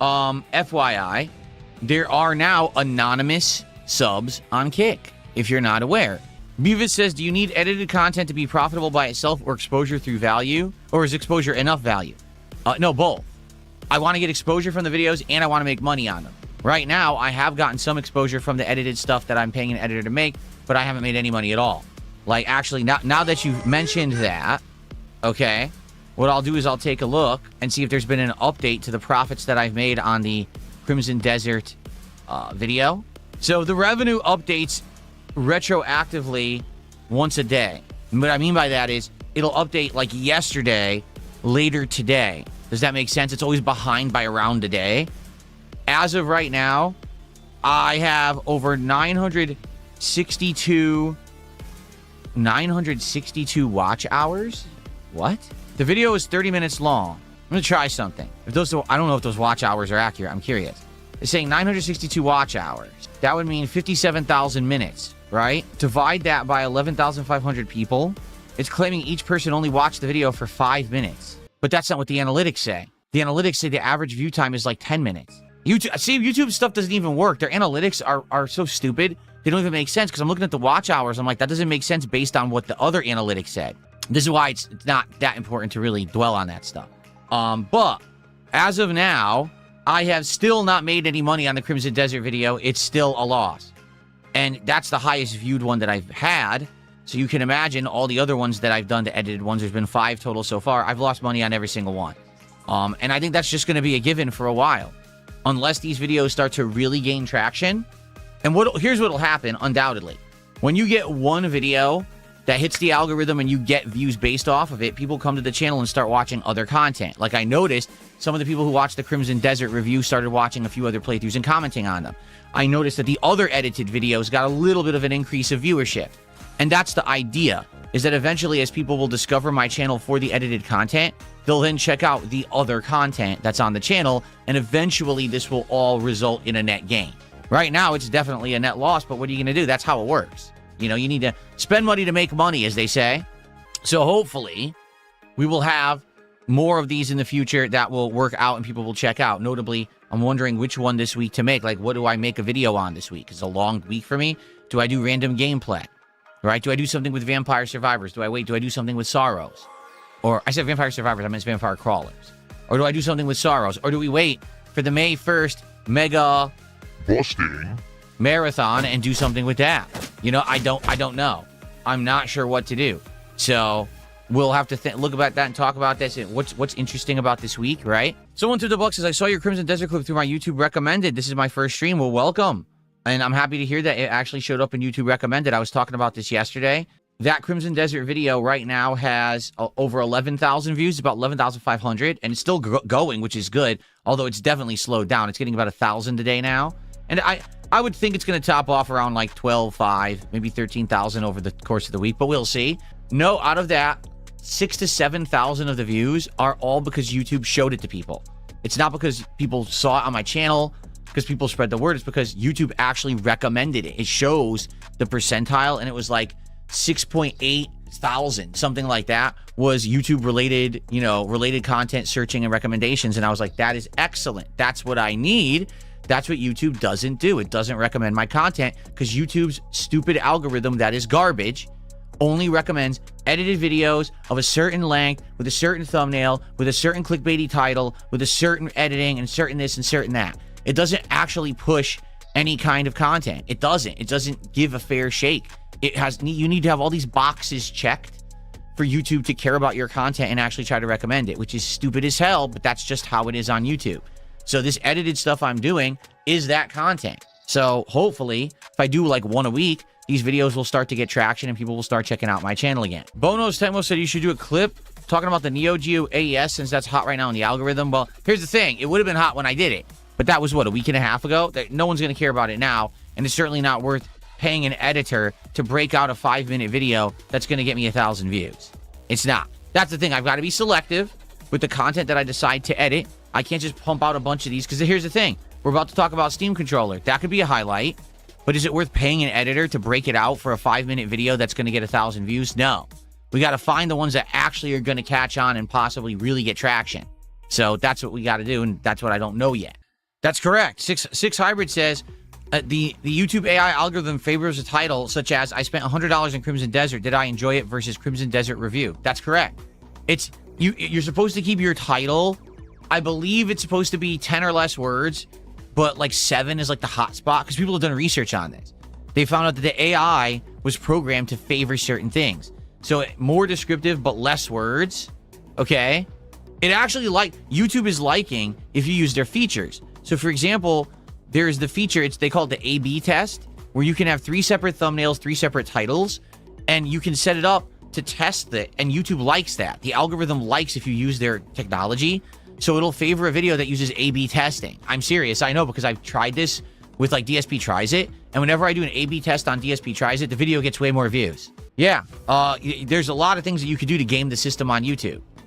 FYI, there are now anonymous subs on Kick, if you're not aware. Beavis says, do you need edited content to be profitable by itself or exposure through value? Or is exposure enough value? No, both. I want to get exposure from the videos and I want to make money on them. Right now, I have gotten some exposure from the edited stuff that I'm paying an editor to make, but I haven't made any money at all. Like, actually, now that you've mentioned that, okay, what I'll do is I'll take a look and see if there's been an update to the profits that I've made on the Crimson Desert video. So the revenue updates retroactively once a day. And what I mean by that is it'll update like yesterday, later today. Does that make sense? It's always behind by around a day. As of right now, I have over 962 watch hours. What? The video is 30 minutes long. I'm going to try something. If those, I don't know if those watch hours are accurate. I'm curious. It's saying 962 watch hours. That would mean 57,000 minutes, right? Divide that by 11,500 people. It's claiming each person only watched the video for 5 minutes. But that's not what the analytics say. The analytics say the average view time is like 10 minutes. YouTube stuff doesn't even work. Their analytics are so stupid. They don't even make sense because I'm looking at the watch hours. I'm like, that doesn't make sense based on what the other analytics said. This is why it's not that important to really dwell on that stuff. But as of now, I have still not made any money on the Crimson Desert video. It's still a loss. And that's the highest viewed one that I've had. So you can imagine all the other ones that I've done, the edited ones. There's been 5 total so far. I've lost money on every single one. And I think that's just going to be a given for a while. Unless these videos start to really gain traction. And here's what'll happen, undoubtedly. When you get one video that hits the algorithm and you get views based off of it, people come to the channel and start watching other content. Like I noticed, some of the people who watched the Crimson Desert review started watching a few other playthroughs and commenting on them. I noticed that the other edited videos got a little bit of an increase of viewership. And that's the idea, is that eventually as people will discover my channel for the edited content, they'll then check out the other content that's on the channel, and eventually this will all result in a net gain. Right now, it's definitely a net loss, but what are you going to do? That's how it works. You know, you need to spend money to make money, as they say. So hopefully, we will have more of these in the future that will work out and people will check out. Notably, I'm wondering which one this week to make. Like, what do I make a video on this week? It's a long week for me. Do I do random gameplay? Right? Do I do something with Vampire Survivors? Do I do something with Sorrows? Or, I said Vampire Survivors, I meant Vampire Crawlers. Or do I do something with Sorrows? Or do we wait for the May 1st mega busting marathon and do something with that? You know, I don't know. I'm not sure what to do. So we'll have to look about that and talk about this. And what's interesting about this week, right? Someone through the book says, I saw your Crimson Desert clip through my YouTube recommended. This is my first stream. Well, welcome. And I'm happy to hear that it actually showed up in YouTube recommended. I was talking about this yesterday. That Crimson Desert video right now has over 11,000 views, about 11,500, and it's still going, which is good, although it's definitely slowed down. It's getting about 1,000 a day now. And I would think it's going to top off around like 12,500, maybe 13,000 over the course of the week, but we'll see. No, out of that, 6,000 to 7,000 of the views are all because YouTube showed it to people. It's not because people saw it on my channel, because people spread the word. It's because YouTube actually recommended it. It shows the percentile, and it was like 6,800, something like that, was YouTube related, you know, related content searching and recommendations. And I was like, that is excellent. That's what I need. That's what YouTube doesn't do. It doesn't recommend my content because YouTube's stupid algorithm that is garbage only recommends edited videos of a certain length, with a certain thumbnail, with a certain clickbaity title, with a certain editing and certain this and certain that. It doesn't actually push any kind of content. It doesn't give a fair shake. You need to have all these boxes checked for YouTube to care about your content and actually try to recommend it, which is stupid as hell, but that's just how it is on YouTube. So this edited stuff I'm doing is that content. So hopefully, if I do like one a week, these videos will start to get traction and people will start checking out my channel again. Bono's Temo said you should do a clip talking about the Neo Geo AES since that's hot right now in the algorithm. Well, here's the thing. It would have been hot when I did it, but that was, what, a week and a half ago? No one's going to care about it now, and it's certainly not worth paying an editor to break out a 5-minute video that's going to get me 1,000 views. It's not. That's the thing. I've got to be selective with the content that I decide to edit. I can't just pump out a bunch of these, because here's the thing. We're about to talk about Steam Controller. That could be a highlight, but is it worth paying an editor to break it out for a 5-minute video that's going to get 1,000 views? No. We got to find the ones that actually are going to catch on and possibly really get traction. So that's what we got to do, and that's what I don't know yet. That's correct. Six Hybrid says the YouTube AI algorithm favors a title such as "I spent $100 in Crimson Desert. Did I enjoy it?" versus Crimson Desert review. That's correct. It's you're supposed to keep your title. I believe it's supposed to be 10 or less words, but like 7 is like the hot spot because people have done research on this. They found out that the AI was programmed to favor certain things. So more descriptive, but less words. Okay. It actually YouTube is liking if you use their features. So for example, there's the feature, they call it the A/B test, where you can have 3 separate thumbnails, 3 separate titles, and you can set it up to test it. And YouTube likes that. The algorithm likes if you use their technology. So it'll favor a video that uses A/B testing. I'm serious. I know because I've tried this with like DSP Tries It. And whenever I do an A/B test on DSP Tries It, the video gets way more views. Yeah. There's a lot of things that you could do to game the system on YouTube.